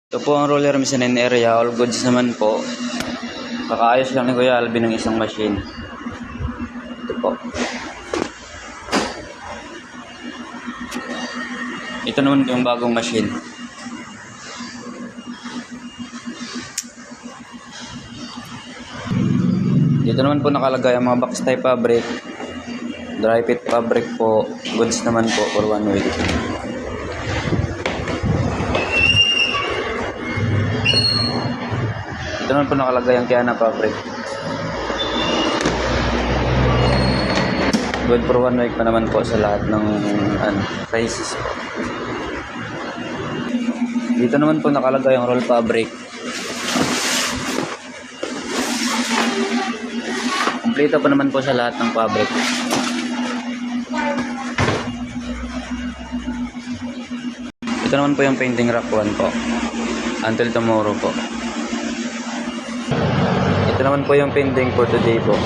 Ito po ang roller mezzanine area, all goods naman po. Kakaayos lang ni Kuya Alvin ng isang machine. Ito po. Ito naman po yung bagong machine. Dito naman po nakalagay ang mga box type fabric, dry fit fabric po, goods naman po for 1 week. Ito naman po nakalagay ang Kiana fabric. Good for 1 week pa naman po sa lahat ng prices po. Dito naman po nakalagay ang roll fabric. Kompleto pa naman po sa lahat ng fabric. Ito naman po yung painting rack 1 po. Until tomorrow po. Ito naman po yung painting for today po.